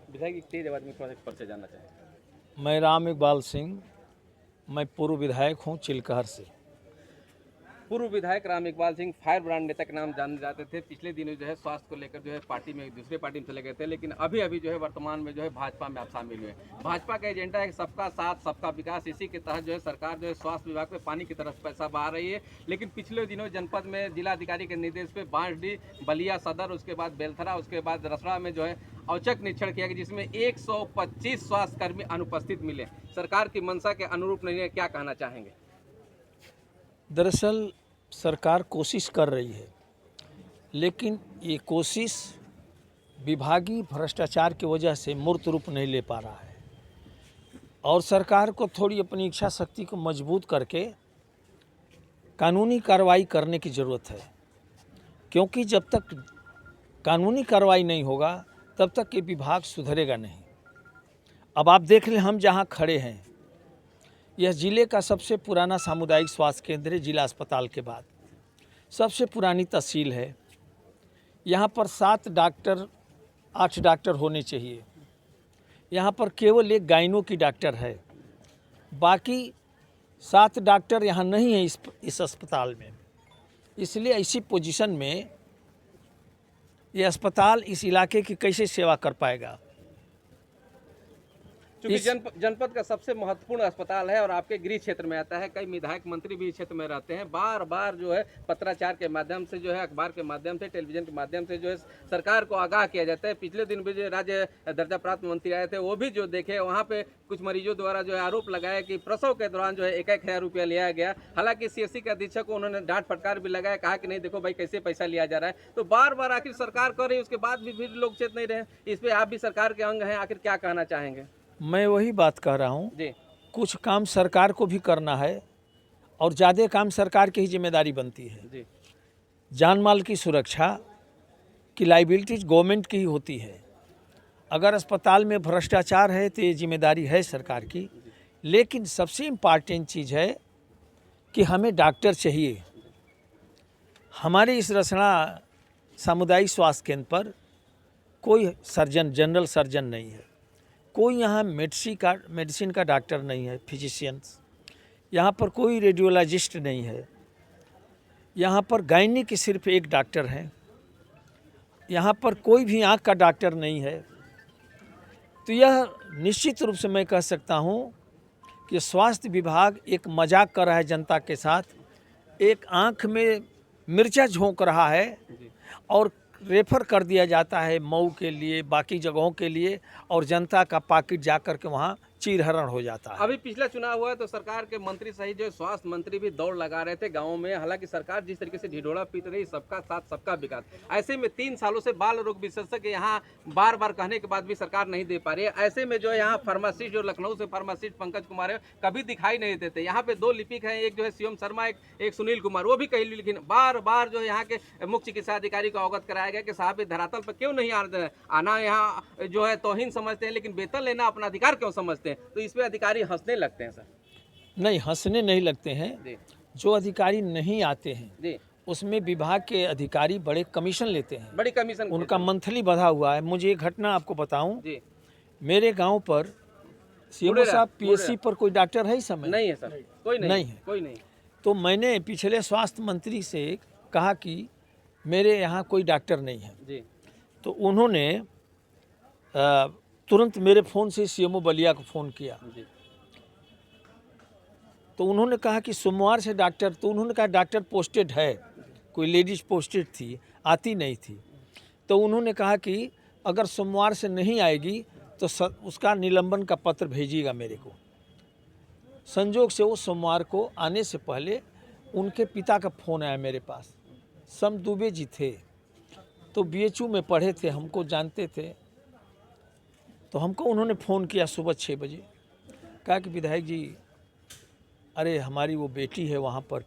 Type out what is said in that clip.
विधायक एक तेज आवाज में थोड़ा सा परिचय जानना चाहेंगे। मैं राम इकबाल सिंह, मैं पूर्व विधायक हूँ चिलकहर से। पूर्व विधायक राम इकबाल सिंह फायर ब्रांड नेता के नाम जाने जाते थे। पिछले दिनों जो है स्वास्थ्य को लेकर जो है पार्टी में दूसरे पार्टी में चले गए थे, लेकिन अभी अभी जो है वर्तमान में जो है भाजपा में आप शामिल हुए। भाजपा का एजेंडा है सबका साथ सबका विकास। इसी के तहत जो है सरकार जो है स्वास्थ्य विभाग में पानी की तरफ पैसा बहा रही है। लेकिन पिछले दिनों जनपद में जिलाधिकारी के निर्देश पे बांसडीह, बलिया सदर, उसके बाद बेलथरा, उसके बाद रसड़ा में जो है औचक निरीक्षण किया गया, जिसमें 125 स्वास्थ्यकर्मी अनुपस्थित मिले। सरकार की मंशा के अनुरूप नहीं है, क्या कहना चाहेंगे? दरअसल सरकार कोशिश कर रही है, लेकिन ये कोशिश विभागीय भ्रष्टाचार की वजह से मूर्त रूप नहीं ले पा रहा है और सरकार को थोड़ी अपनी इच्छा शक्ति को मजबूत करके कानूनी कार्रवाई करने की ज़रूरत है, क्योंकि जब तक कानूनी कार्रवाई नहीं होगा तब तक ये विभाग सुधरेगा नहीं। अब आप देख लें, हम जहाँ खड़े हैं यह जिले का सबसे पुराना सामुदायिक स्वास्थ्य केंद्र है। जिला अस्पताल के बाद सबसे पुरानी तहसील है। यहाँ पर 7 डॉक्टर 8 डॉक्टर होने चाहिए। यहाँ पर केवल एक गाइनो की डॉक्टर है, बाकी 7 डॉक्टर यहाँ नहीं है इस अस्पताल में। इसलिए ऐसी पोजीशन में ये अस्पताल इस इलाके की कैसे सेवा कर पाएगा। क्योंकि जनपद का सबसे महत्वपूर्ण अस्पताल है और आपके गृह क्षेत्र में आता है। कई विधायक मंत्री भी इस क्षेत्र में रहते हैं। बार बार जो है पत्राचार के माध्यम से, जो है अखबार के माध्यम से, टेलीविजन के माध्यम से जो है सरकार को आगाह किया जाता है। पिछले दिन भी जो राज्य दर्जा प्राप्त मंत्री आए थे, वो भी जो देखे वहाँ पे कुछ मरीजों द्वारा जो है आरोप लगाया कि प्रसव के दौरान जो है 1-1 हज़ार रुपया लिया गया। हालांकि सीएससी के अधीक्षक को उन्होंने डांट फटकार भी लगाया, कहा कि नहीं देखो भाई कैसे पैसा लिया जा रहा है। तो बार बार आखिर सरकार कर रही है, उसके बाद भी फिर लोग चेत नहीं रहे। इस पर आप भी सरकार के अंग हैं, आखिर क्या कहना चाहेंगे? मैं वही बात कह रहा हूँ जी, कुछ काम सरकार को भी करना है और ज़्यादा काम सरकार की ही जिम्मेदारी बनती है। जी, जान माल की सुरक्षा की लाइबिलिटीज गवर्नमेंट की ही होती है। अगर अस्पताल में भ्रष्टाचार है तो ये जिम्मेदारी है सरकार की, लेकिन सबसे इम्पॉर्टेंट चीज़ है कि हमें डॉक्टर चाहिए। हमारे इस रसड़ा सामुदायिक स्वास्थ्य केंद्र पर कोई सर्जन, जनरल सर्जन नहीं है, कोई यहाँ मेडिसिन का डॉक्टर नहीं है, फिजिशियंस। यहाँ पर कोई रेडियोलॉजिस्ट नहीं है। यहाँ पर गायनी की सिर्फ एक डॉक्टर है। यहाँ पर कोई भी आँख का डॉक्टर नहीं है। तो यह निश्चित रूप से मैं कह सकता हूँ कि स्वास्थ्य विभाग एक मजाक कर रहा है जनता के साथ, एक आँख में मिर्चा झोंक रहा है और रेफर कर दिया जाता है मऊ के लिए, बाकी जगहों के लिए, और जनता का पॉकेट जा कर के वहाँ चीरहरण हो जाता है। अभी पिछला चुनाव हुआ तो सरकार के मंत्री सहित जो स्वास्थ्य मंत्री भी दौड़ लगा रहे थे गाँव में। हालांकि सरकार जिस तरीके से ढिढोरा पीट रही, सबका साथ सबका विकास, ऐसे में 3 सालों से बाल रोग विशेषज्ञ यहाँ बार बार कहने के बाद भी सरकार नहीं दे पा रही है। ऐसे में जो है यहाँ फार्मासिस्ट, जो लखनऊ से फार्मासिस्ट पंकज कुमार है, कभी दिखाई नहीं देते। यहाँ पे 2 लिपिक हैं, एक जो है शिवम शर्मा, एक सुनील कुमार, वो भी कहीं, लेकिन बार बार जो यहाँ के मुख्य चिकित्सा अधिकारी को अवगत कराया गया कि साहब धरातल पर क्यों नहीं आना, यहाँ जो है तौहीन समझते हैं, लेकिन वेतन लेना अपना अधिकार क्यों समझते हैं। तो इस पे अधिकारी हंसने लगते हैं। सर नहीं, हंसने नहीं लगते हैं। जो अधिकारी नहीं आते हैं उसमें विभाग के अधिकारी बड़े कमीशन लेते हैं, बड़ी कमीशन, उनका मंथली बढ़ा हुआ है। मुझे एक घटना आपको बताऊं, मेरे गांव पर सीएमओ साहब पीएससी पर कोई डॉक्टर है इस समय? नहीं है सर, कोई नहीं है, कोई नहीं। तो मैंने पिछले स्वास्थ्य मंत्री से कहा कि मेरे यहाँ कोई डॉक्टर नहीं है जी। तो उन्होंने तुरंत मेरे फ़ोन से सीएमओ बलिया को फ़ोन किया जी। तो उन्होंने कहा कि सोमवार से डॉक्टर, तो उन्होंने कहा डॉक्टर पोस्टेड है, कोई लेडीज पोस्टेड थी, आती नहीं थी। तो उन्होंने कहा कि अगर सोमवार से नहीं आएगी तो उसका निलंबन का पत्र भेजिएगा मेरे को। संजोग से वो सोमवार को आने से पहले उनके पिता का फ़ोन आया मेरे पास। सम दुबे जी थे, तो बीएचयू में पढ़े थे, हमको जानते थे। तो हमको उन्होंने फ़ोन किया सुबह 6 बजे, कहा कि विधायक जी, अरे हमारी वो बेटी है वहाँ पर